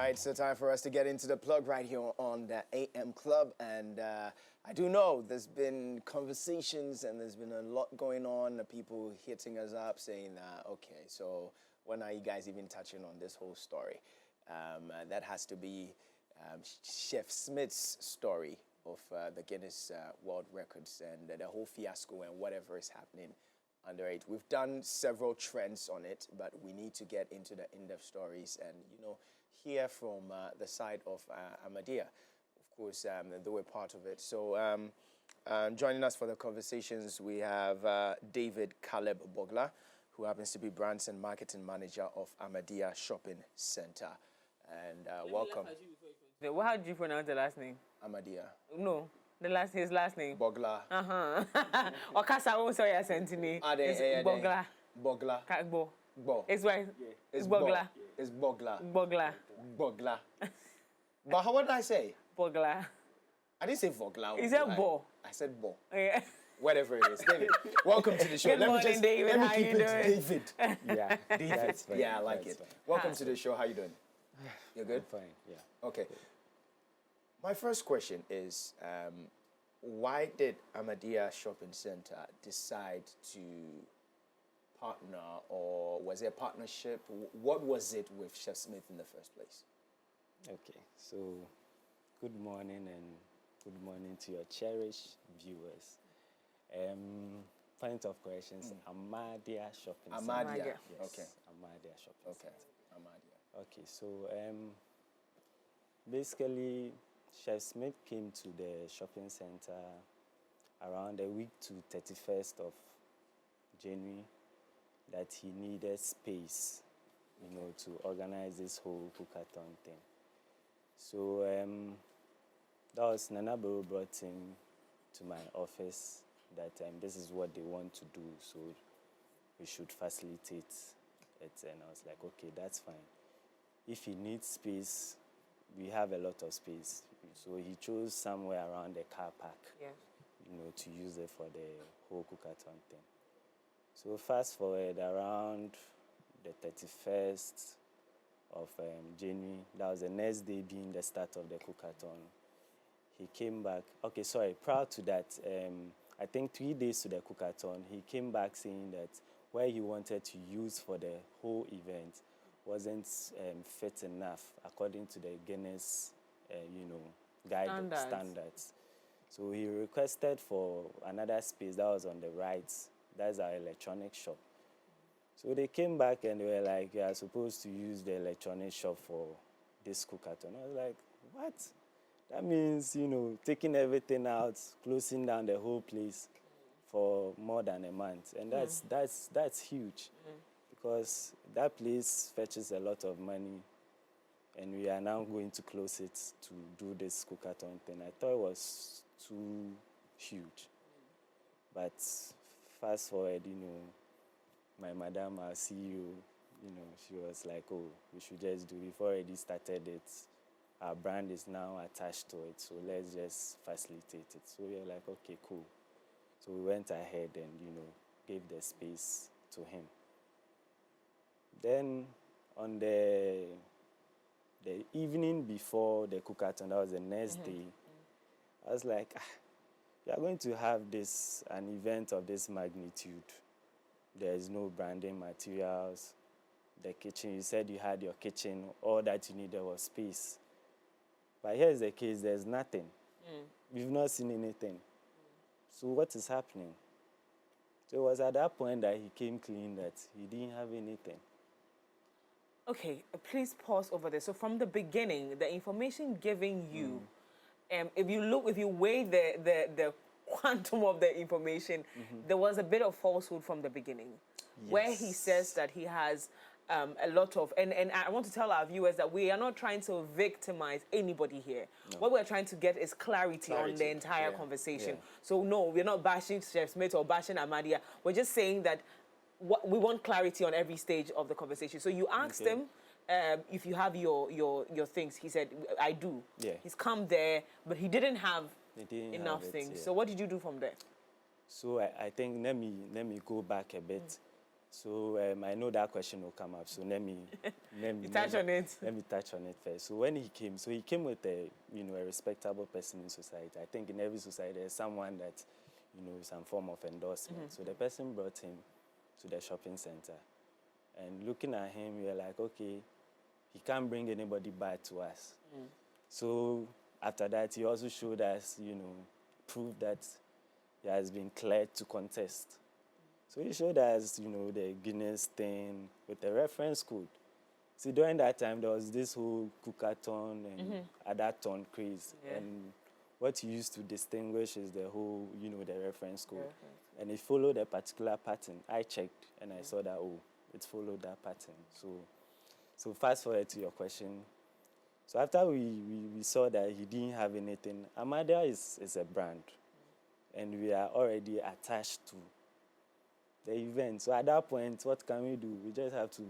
right, so time for us to get into the plug right here on the AM Club. And I do know there's been conversations and there's been a lot going on, people hitting us up saying, okay, so when are you guys even touching on this whole story? That has to be Chef Smith's story of the Guinness World Records and the whole fiasco and whatever is happening under it. We've done several trends on it, but we need to get into the in-depth stories and, you know, hear from the side of Amadia. Of course, they were part of it. So joining us for the conversations, we have David Caleb Bogla, who happens to be Brands and Marketing Manager of Amadia Shopping Center. And welcome. How do you pronounce the last name? Amadia. No, his last name. Bogla. Okasa also ya sentini. Bogla. Bogla. Bo. Bo. It's right. It's Bogla. It's Bogla. Bogla. Bogla. But what did I say? Bogla. I didn't say Vogla. You said Bo. I said Bo. Yeah. Whatever it is. David, welcome to the show. Good morning, David. Let me How keep you it doing? David. Yeah. David. Yeah, I like it. Welcome to the show. How you doing? You're good? I'm fine, yeah. Okay. My first question is, why did Amadia Shopping Center decide to partner, or was it a partnership? What was it with Chef Smith in the first place? Okay, so good morning and good morning to your cherished viewers. Point of corrections, Amadia Shopping Center. Amadia. Yes, Okay. Amadia Shopping Center. Amadia. Okay, so basically, Chef Smith came to the shopping center around a week to 31st of January that he needed space, you know, to organize this whole Cook-A-Thon thing. So that was Nana Bro brought him to my office that this is what they want to do, so we should facilitate it. And I was like, okay, that's fine. If he needs space, we have a lot of space. So he chose somewhere around the car park, you know, to use it for the whole Cook-A-Thon thing. So fast forward around the 31st of January, that was the next day being the start of the Cook-A-Thon. He came back, okay, sorry, prior to that, I think 3 days to the Cook-A-Thon, he came back saying that where he wanted to use for the whole event wasn't fit enough according to the Guinness, you know, standards. So he requested for another space that was on the right. That's our electronic shop. So they came back and they were like, "You are supposed to use the electronic shop for this Cook-A-Thon." I was like, "What? That means, you know, taking everything out, closing down the whole place for more than a month, and that's huge." Because that place fetches a lot of money, and we are now going to close it to do this Cook-A-Thon thing. I thought it was too huge. But fast forward, you know, my madam, our CEO, you know, she was like, oh, we should just do it. We've already started it. Our brand is now attached to it, so let's just facilitate it. So we were like, okay, cool. So we went ahead and, you know, gave the space to him. Then on the evening before the Cook-A-Thon, that was the next day, I was like, we are going to have an event of this magnitude. There is no branding materials. The kitchen, you said you had your kitchen, all that you needed was space. But here's the case, there's nothing. We've not seen anything. So what is happening? So it was at that point that he came clean that he didn't have anything. Okay, please pause over there. So from the beginning, the information given you, if you weigh the quantum of the information, there was a bit of falsehood from the beginning, where he says that he has a lot of, and I want to tell our viewers that we are not trying to victimize anybody here. No. What we're trying to get is clarity on the entire conversation. So no, we're not bashing Chef Smith or bashing Amadia. We're just saying that we want clarity on every stage of the conversation. So you asked him if you have your things. He said, I do. Yeah. He's come there, but he didn't have enough things. Yeah. So what did you do from there? So I think let me go back a bit. So I know that question will come up. So let me Touch on it. Let me touch on it first. So when he came with a a respectable person in society. I think in every society there's someone that some form of endorsement. So the person brought him to the shopping center, and looking at him, we were like, okay, he can't bring anybody bad to us. So after that, he also showed us, proof that he has been cleared to contest. So he showed us, the Guinness thing with the reference code. See, during that time, there was this whole Cook-A-Thon and other ton craze. Yeah. And what he used to distinguish is the whole, the reference code. And it followed a particular pattern. I checked and I saw that, it followed that pattern. So fast forward to your question. So after we saw that he didn't have anything, Amadia is a brand. And we are already attached to the event. So at that point, what can we do? We just have to,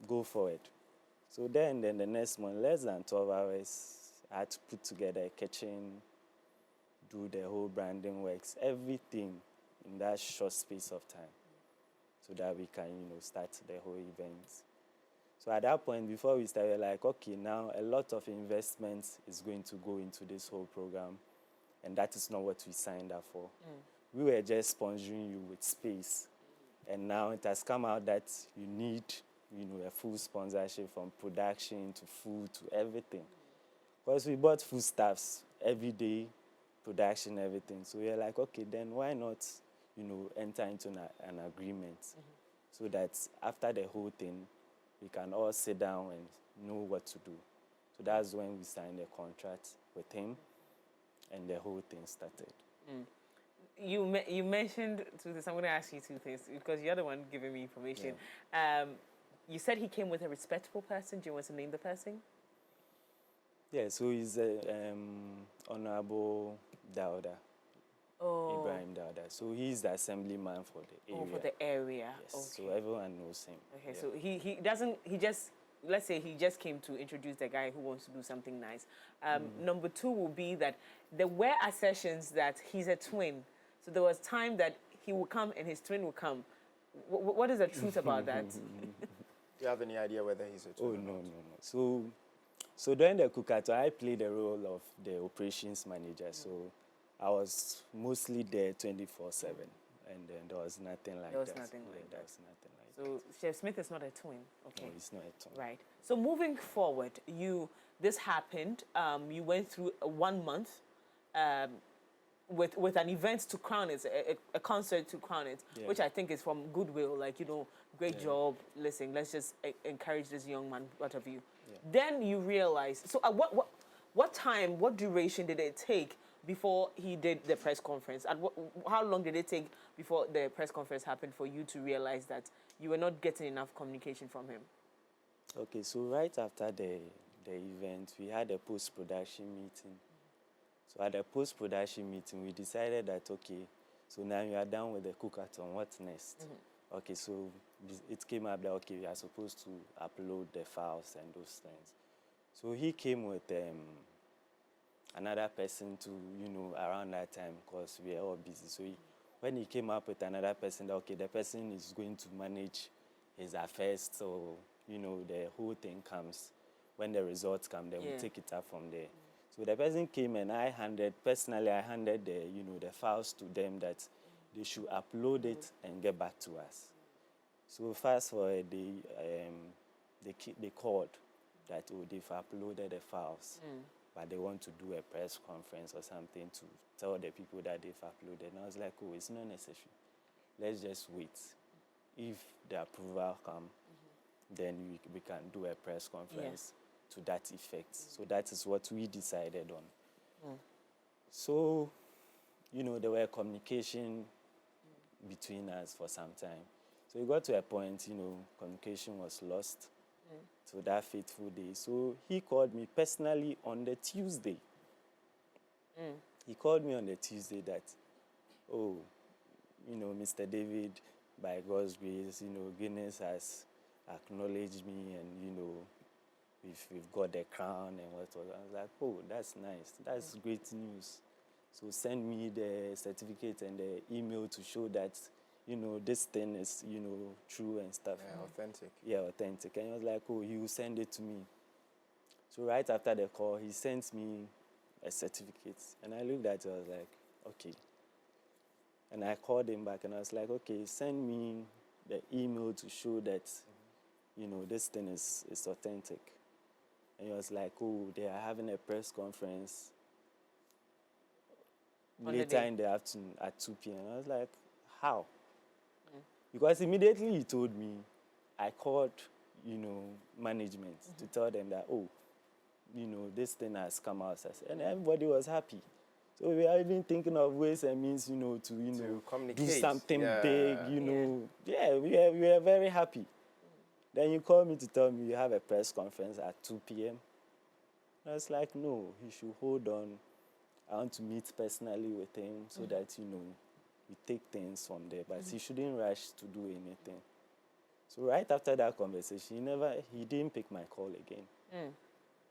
go for it. So then the next month, less than 12 hours, I had to put together a kitchen, do the whole branding works, everything in that short space of time, so that we can, start the whole event. So at that point, before we started, like, okay, now a lot of investment is going to go into this whole program, and that is not what we signed up for. We were just sponsoring you with space, and now it has come out that you need, a full sponsorship from production to food to everything. Because we bought foodstuffs every day, production, everything. So we're like, okay, then why not, enter into an agreement so that after the whole thing, we can all sit down and know what to do. So that's when we signed a contract with him, and the whole thing started. You mentioned two things. I'm going to ask you two things because you're the one giving me information. You said he came with a respectable person. Do you want to name the person? Yeah, so he's Honorable Dauda. Ibrahim Dauda. So he's the assemblyman for the area. Oh, for the area. Yes. Okay. So everyone knows him. Okay, Yeah. so he just, let's say he just came to introduce the guy who wants to do something nice. Number two will be that there were assertions that he's a twin. So there was time that he would come and his twin would come. What is the truth about that? Do you have any idea whether he's a twin? Oh, no. So during the Cook-A-Thon, I played the role of the operations manager. So I was mostly there 24/7, and then there was nothing like that. There was nothing like that. So Chef Smith is not a twin. Okay. No, he's not a twin. Right. So moving forward, this happened. You went through 1 month with an event to crown it, a concert to crown it, which I think is from goodwill. Like, great job. Listen, let's just encourage this young man, what have you. Then you realize. So what duration did it take before he did the press conference? And how long did it take before the press conference happened for you to realize that you were not getting enough communication from him? Okay, so right after the event, we had a post-production meeting. So at the post-production meeting, we decided that, okay, so now you are done with the Cook-A-Thon, what's next? Okay, so it came up that, okay, we are supposed to upload the files and those things. So he came with another person to, around that time, because we were all busy. So when he came up with another person, that, okay, the person is going to manage his affairs, so, the whole thing comes. When the results come, then we take it up from there. So the person came and I handed the files to them that they should upload it and get back to us. So fast forward, they called that, they've uploaded the files, but they want to do a press conference or something to tell the people that they've uploaded. And I was like, it's not necessary. Let's just wait. If the approval comes, then we can do a press conference to that effect. So that is what we decided on. So, there were communication between us for some time. So it got to a point, communication was lost. So that fateful day. So he called me personally on the Tuesday. He called me on the Tuesday that, Mr. David, by God's grace, Guinness has acknowledged me, and, we've got the crown and what. I was like, that's nice. That's great news. So send me the certificate and the email to show that this thing is, true and stuff. Yeah, authentic. Yeah, authentic. And he was like, oh, he will send it to me. So right after the call, he sent me a certificate. And I looked at it, I was like, okay. And I called him back and I was like, okay, send me the email to show that, this thing is authentic. And he was like, oh, they are having a press conference later in the afternoon at 2 p.m. I was like, how? Because immediately he told me, I called, management to tell them that, oh, this thing has come out. And everybody was happy. So we are even thinking of ways and means, to do something big, Yeah, we are very happy. Then you call me to tell me you have a press conference at 2 p.m. I was like, no, he should hold on. I want to meet personally with him so that, we take things from there. But he shouldn't rush to do anything. So right after that conversation, he didn't pick my call again.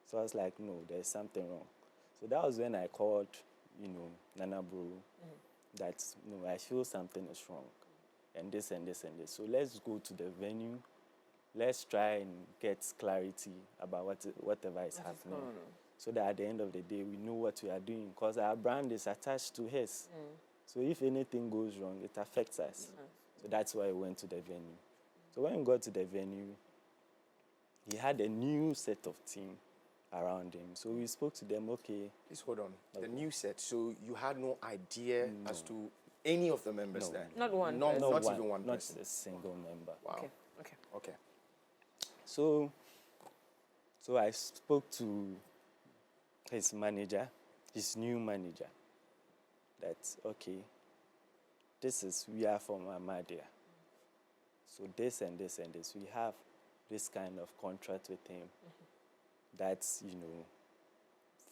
So I was like, no, there's something wrong. So that was when I called, Nana Bro, that, no, I feel something is wrong. And this and this and this. So let's go to the venue. Let's try and get clarity about whatever is happening. So that at the end of the day, we know what we are doing. Because our brand is attached to his. So if anything goes wrong, it affects us. So that's why we went to the venue. So when we got to the venue, he had a new set of team around him. So we spoke to them, okay. Please hold on. Okay. The new set, so you had no idea as to any of the members there? Not one. Not even one Not person. a single member. Wow. Okay. So I spoke to his manager, his new manager, that, okay, we are from Amadia. So this and this and this, we have this kind of contract with him that's,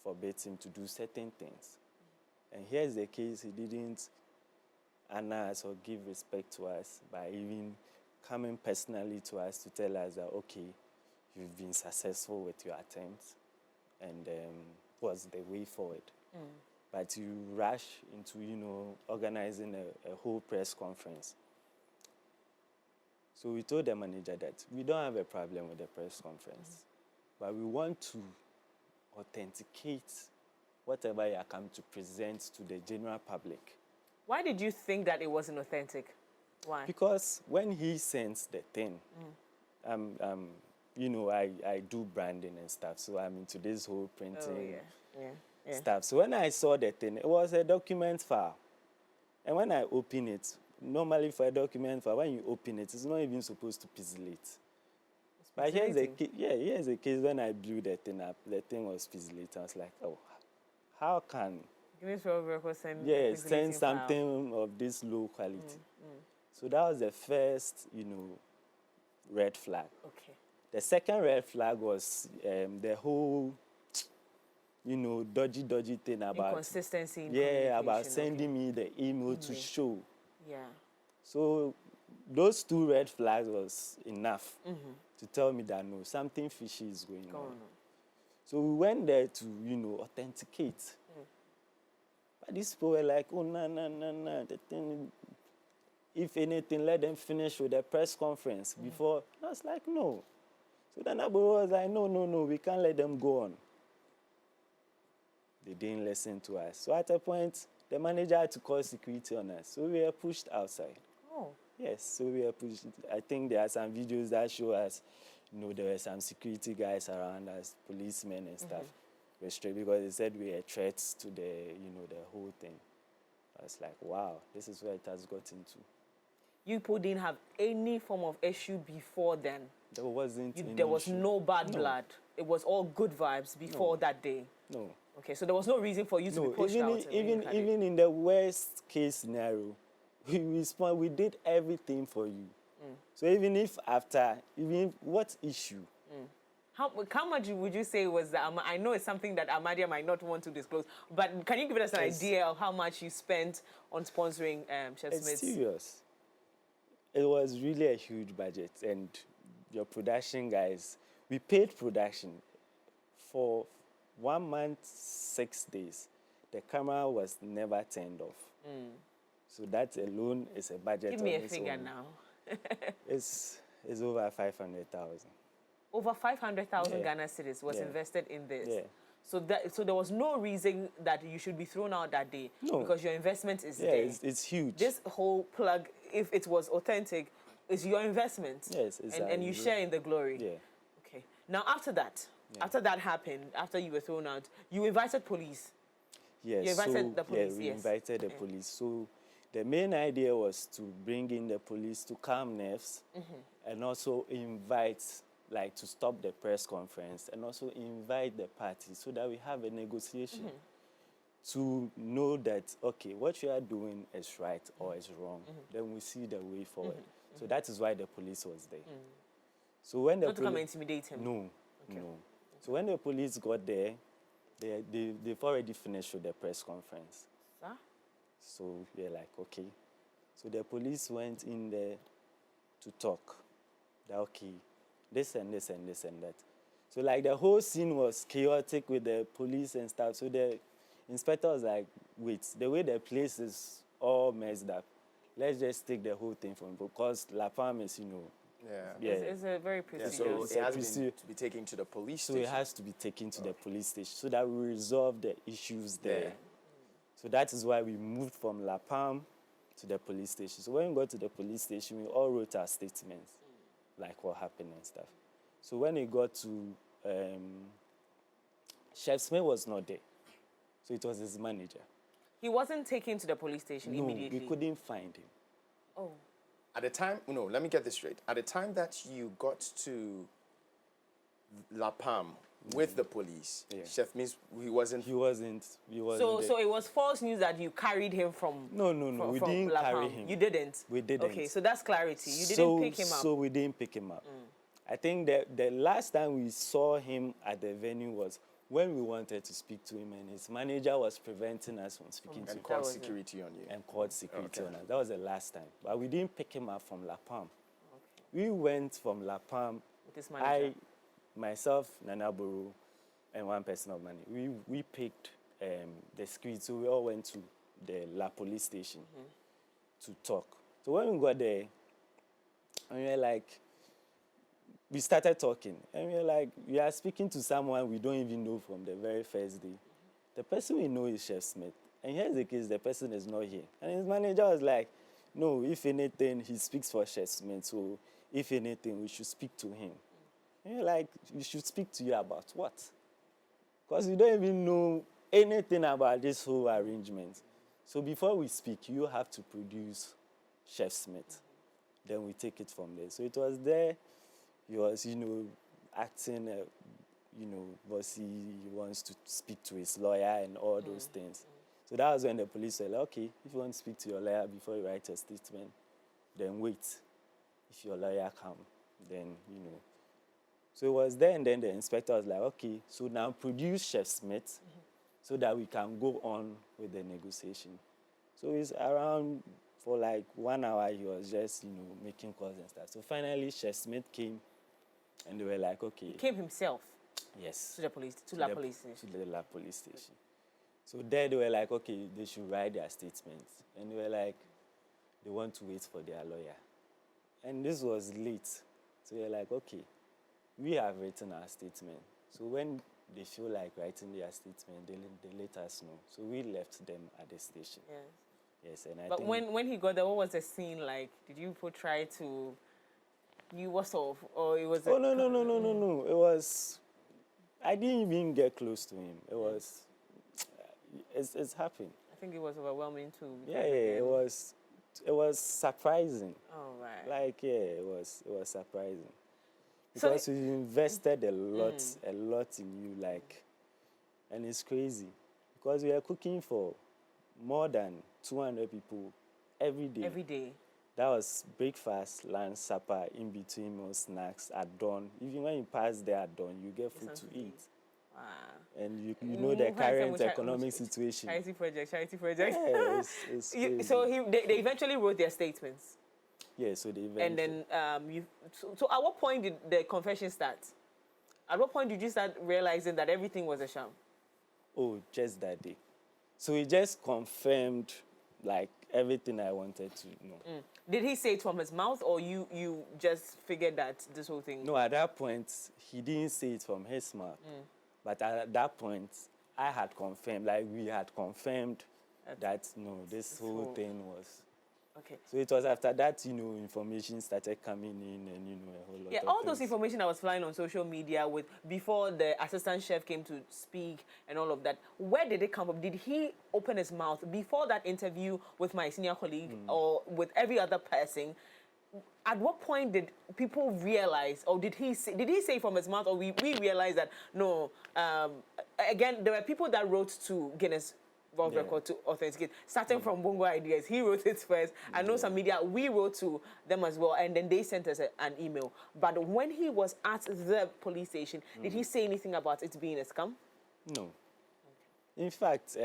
forbids him to do certain things. And here's the case, he didn't honor us or give respect to us by even coming personally to us to tell us that, okay, you've been successful with your attempts and what's the way forward. But you rush into, organizing a whole press conference. So we told the manager that we don't have a problem with the press conference, but we want to authenticate whatever you are come to present to the general public. Why did you think that it wasn't authentic? Why? Because when he sends the thing, I do branding and stuff, so I'm into this whole printing stuff. So when I saw the thing, it was a document file. And when I open it, normally for a document file, when you open it, it's not even supposed to pixelate. But here's a case when I blew the thing up, the thing was pixelated. I was like, oh, how can send something of this low quality? So that was the first, red flag. Okay. The second red flag was the whole, dodgy thing about inconsistency in about sending me the email to show. Yeah. So those two red flags was enough to tell me that no, something fishy is going on. So we went there to, authenticate. But these people were like, oh, no, the thing, if anything, let them finish with the press conference before. I was like, no. So then Abu was like, no, we can't let them go on. They didn't listen to us. So at a point, the manager had to call security on us. So we were pushed outside. Oh. Yes, so we were pushed. I think there are some videos that show us, there were some security guys around us, policemen and stuff. We're straight because they said we were threats to the, the whole thing. I was like, wow, this is where it has gotten to. You people didn't have any form of issue before then? There wasn't any There was issue. no bad blood? It was all good vibes before that day? No. Okay, so there was no reason for you to be pushed out? Even in the worst case scenario, we did everything for you. So even if what issue? How much would you say was that? I know it's something that Amadia might not want to disclose, but can you give us an idea of how much you spent on sponsoring Chef Smith's? It's serious. It was really a huge budget, and your production guys, we paid production for 1 month, 6 days. The camera was never turned off. So that alone is a budget. Give me on a its figure own. now. It's over 500,000. Over 500,000 Yeah. Ghana cedis was Yeah. invested in this. Yeah. So there was no reason that you should be thrown out that day. No. Because your investment is Yeah, there. it's huge. This whole plug, if it was authentic, is your investment. Yes, and exactly. you share in the glory. Yeah. Okay. Now after that, after that happened, after you were thrown out, you invited police. Yes, You invited so, the police, yeah, we yes. invited the police. So the main idea was to bring in the police to calm nerves and also invite, like, to stop the press conference and also invite the parties so that we have a negotiation to know that, okay, what you are doing is right or is wrong. Then we see the way forward. So that is why the police was there. So when the Not to come and intimidate him. No, no. So when the police got there, they've already finished with the press conference. Sir? So we're like, okay. So the police went in there to talk. That, okay, this and this and this and that. So like the whole scene was chaotic with the police and stuff. So the inspector was like, wait, the way the place is all messed up, let's just take the whole thing from, because La Palme is, Yeah. It's a very Yeah, prestigious. so It's it a has been proceed- to be taken to the police so station. it has to be taken to the police station so that we resolve the issues there. Yeah. So that is why we moved from La Palme to the police station. So when we got to the police station, we all wrote our statements, like what happened and stuff. So when it got to, Chef Smith was not there. So it was his manager. He wasn't taken to the police station No, immediately. we couldn't find him. Oh. At the time, no, let me get this straight. At the time that you got to La Palme with the police, Yeah. Chef Miss, he wasn't. He wasn't there. So it was false news that you carried him from. No, we from didn't La carry Palme. him. You didn't. We didn't. Okay, so that's clarity. You didn't so, pick him up. So we didn't pick him up. I think that the last time we saw him at the venue was when we wanted to speak to him, and his manager was preventing us from speaking to And him. called was it. security on you. And called security Okay. on us. That was the last time. But we didn't pick him up from La Palme. We went from La Palme. With his manager. Myself, Nana Buru, and one person of money. We picked the security. So we all went to the La Police station to talk. So when we got there, and we were like, we started talking. And we were like, we are speaking to someone we don't even know from the very first day. The person we know is Chef Smith. And here's the case, the person is not here. And his manager was like, no, if anything, he speaks for Chef Smith. So if anything, we should speak to him. And you're like, we should speak to you about what? Because we don't even know anything about this whole arrangement. So before we speak, you have to produce Chef Smith. Then we take it from there. So it was there. He was, acting, bossy. He wants to speak to his lawyer and all those things. So that was when the police said, okay, if you want to speak to your lawyer before you write a statement, then wait. If your lawyer comes, then, So it was there, and then the inspector was like, okay, so now produce Chef Smith so that we can go on with the negotiation. So it's around, for like 1 hour, he was just, making calls and stuff. So finally, Chef Smith came, and they were like, okay. He came himself Yes. to the police, to La Police station. To the La Police station. So there they were like, okay, they should write their statements. And they were like, they want to wait for their lawyer. And this was late. So they're like, okay, we have written our statement. So when they feel like writing their statement, they let us know. So we left them at the station. Yes. Yes, and I But think when he got there, what was the scene like? Did you people try to, what's off? Or it was Oh, no. It was, I didn't even get close to him. It was, it's happened. I think it was overwhelming too. Yeah, it was surprising. Oh, right. Like, yeah, it was surprising. So Because we invested a lot in you, like, and it's crazy. Because we are cooking for more than 200 people every day. Every day. That was breakfast, lunch, supper, in between meals, snacks, at dawn. Even when you pass there at dawn, you get food to Something to eat. Wow. And you know the current economic situation. Charity project. Yeah, it's crazy. So they eventually wrote their statements. Yeah, so they And then so at what point did the confession start? At what point did you start realizing that everything was a sham? Oh, just that day. So he just confirmed like everything I wanted to know. Did he say it from his mouth, or you just figured that this whole thing? No, at that point, he didn't say it from his mouth. But at that point, I had confirmed, like we had confirmed that, no, this whole thing was. Okay. So it was after that, information started coming in and, a whole lot Yeah, of all things. those information that was flying on social media with before the assistant chef came to speak and all of that, where did it come from? Did he open his mouth before that interview with my senior colleague or with every other person? At what point did people realize, or did he say from his mouth, or we realized that, no, again, there were people that wrote to Guinness World Record to authenticate, starting from Bongo Ideas. He wrote it first. I know some media, we wrote to them as well, and then they sent us an email. But when he was at the police station, did he say anything about it being a scam? No. In fact,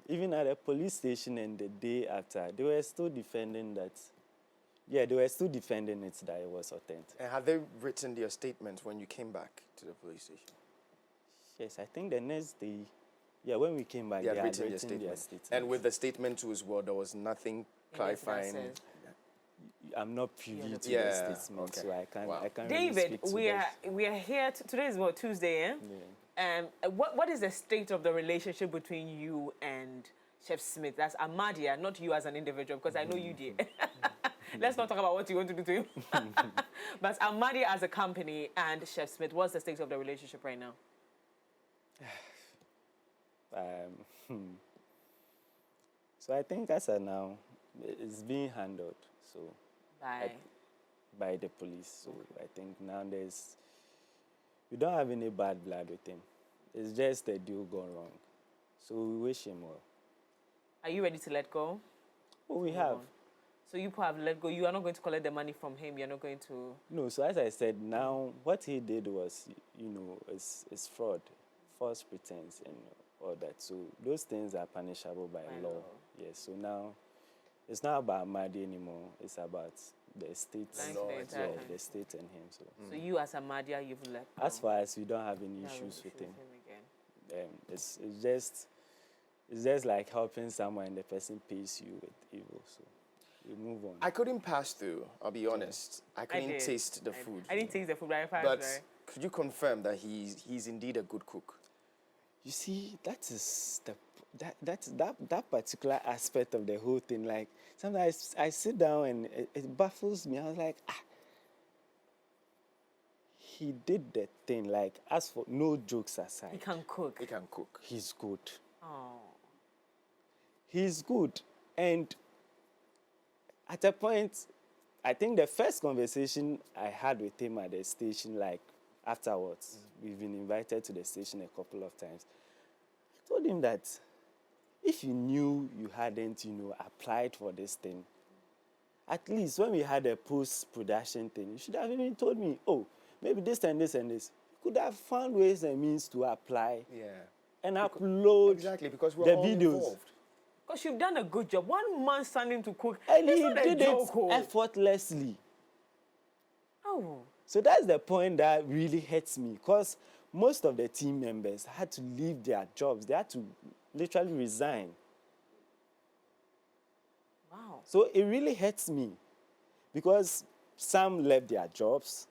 even at the police station and the day after, they were still defending that. Yeah, they were still defending it that it was authentic. And had they written their statement when you came back to the police station? Yes, I think the next day, when we came back, They had written their their statement. statement. And with the statement too as well, there was nothing clarifying. I'm not privy to the statement, okay. so I can't David, really speak to we are here. Today is what, Tuesday, eh? Yeah. What is the state of the relationship between you and Chef Smith? That's Amadia, not you as an individual, because I know you did. Let's not talk about what you want to do to him. But Amadia as a company and Chef Smith, what's the state of the relationship right now? So I think as of now, it's being handled by the police. So I think now we don't have any bad blood with him. It's just a deal gone wrong. So we wish him well. Are you ready to let go? Oh, we have. So you have let go. You are not going to collect the money from him. You're not going to. No. So as I said, now what he did was, is fraud, false pretense, and all that. So those things are punishable by law. Yes. So now, it's not about Amadi anymore. It's about the state, the state and him. So you as Amadia, you've let go. As far as we don't have any issues with him, it's just like helping someone and the person pays you with evil. So we move on. I couldn't pass through, I'll be honest. I couldn't taste the food. I didn't taste the food, but could you confirm that he's indeed a good cook? You see, that particular aspect of the whole thing. Like sometimes I sit down and it baffles me. I was like, he did the thing. Like, as for no jokes aside, he can cook. He can cook. He's good. Oh. He's good. And at a point, I think the first conversation I had with him at the station, like afterwards, we've been invited to the station a couple of times. I told him that if you knew you hadn't, applied for this thing, at least when we had a post-production thing, you should have even told me, oh, maybe this and this and this. You could have found ways and means to apply and upload because we're the all videos. Involved. Because you've done a good job. 1 month standing to cook. And it's he not did a joke, it effortlessly. Oh. So that's the point that really hurts me, because most of the team members had to leave their jobs. They had to literally resign. Wow. So it really hurts me, because some left their jobs.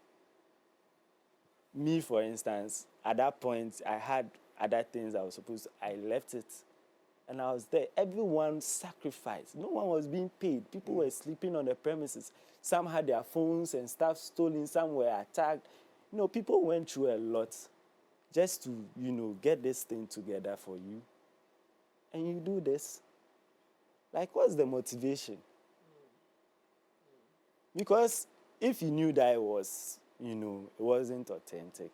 Me, for instance, at that point, I had other things I left it. And I was there. Everyone sacrificed. No one was being paid. People were sleeping on the premises. Some had their phones and stuff stolen. Some were attacked. People went through a lot just to, get this thing together for you. And you do this. Like, what's the motivation? Because if you knew that it was, it wasn't authentic,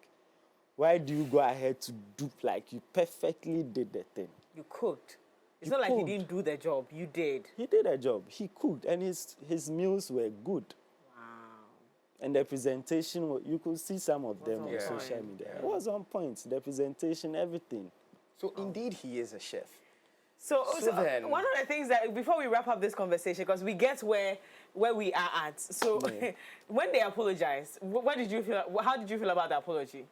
why do you go ahead to do, like, you perfectly did the thing? You cooked. It's not like he didn't do the job. You did. He did a job. He cooked, and his meals were good. Wow. And the presentation, you could see some of them on social media. It was on point. The presentation, everything. So indeed, he is a chef. So then, one of the things that, before we wrap up this conversation, because we get where we are at. So when they apologized, what did you feel? How did you feel about the apology?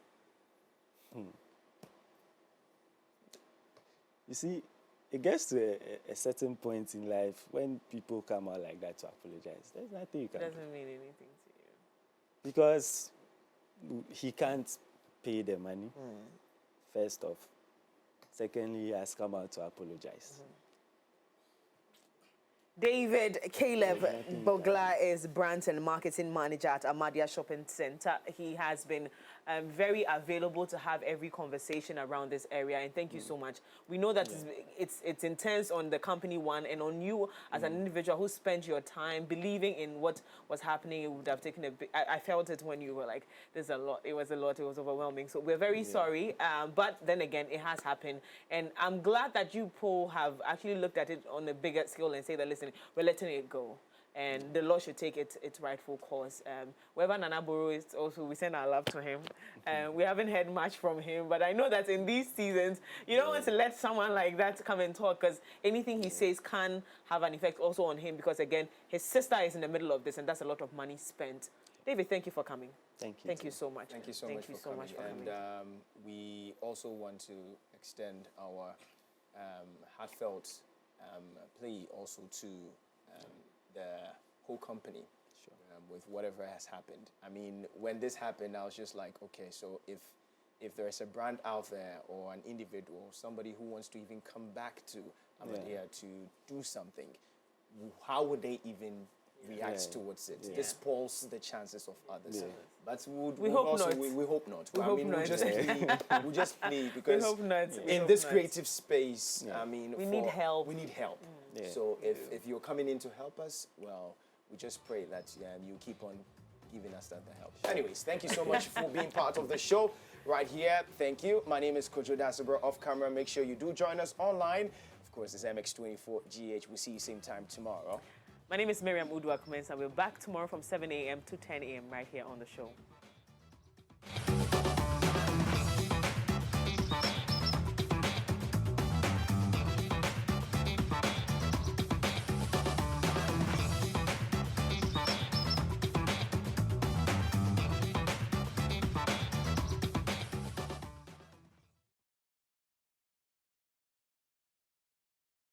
You see, it gets to a certain point in life when people come out like that to apologize. There's nothing you It can do. doesn't mean anything to you. Because he can't pay the money, first off. Secondly, he has come out to apologize. David Caleb Bogla is brand and marketing manager at Amadia Shopping Center. He has been very available to have every conversation around this area, and thank you so much. We know that it's intense on the company one and on you as an individual who spent your time believing in what was happening. It would have taken a bit. I felt it when you were like, "There's a lot." It was a lot. It was overwhelming. So we're very sorry, but then again, it has happened, and I'm glad that you, Paul, have actually looked at it on a bigger scale and say that, listen, we're letting it go, and the law should take its rightful course. Wherever Nana Boro is, also we send our love to him. We haven't heard much from him, but I know that in these seasons, you don't want to let someone like that come and talk, because anything he says can have an effect also on him, because again, his sister is in the middle of this, and that's a lot of money spent. David, thank you for coming. Thank you. Thank you so much. Thank you so much for coming. And we also want to extend our heartfelt plea also to the whole company with whatever has happened. I mean, when this happened, I was just like, okay, so if there's a brand out there or an individual, somebody who wants to even come back to Amadia to do something, how would they even react towards it? This spoils the chances of others. But we hope not. We hope not. We'll just plead because in this creative space, I mean, we need help. We need help. So if you're coming in to help us, well, we just pray that you keep on giving us that help. Anyways, thank you so much for being part of the show right here. Thank you. My name is Kojo Dasabro off camera. Make sure you do join us online. Of course, it's MX24GH. We'll see you same time tomorrow. My name is Miriam Udwa Kumensa. We're back tomorrow from 7 a.m. to 10 a.m. right here on the show.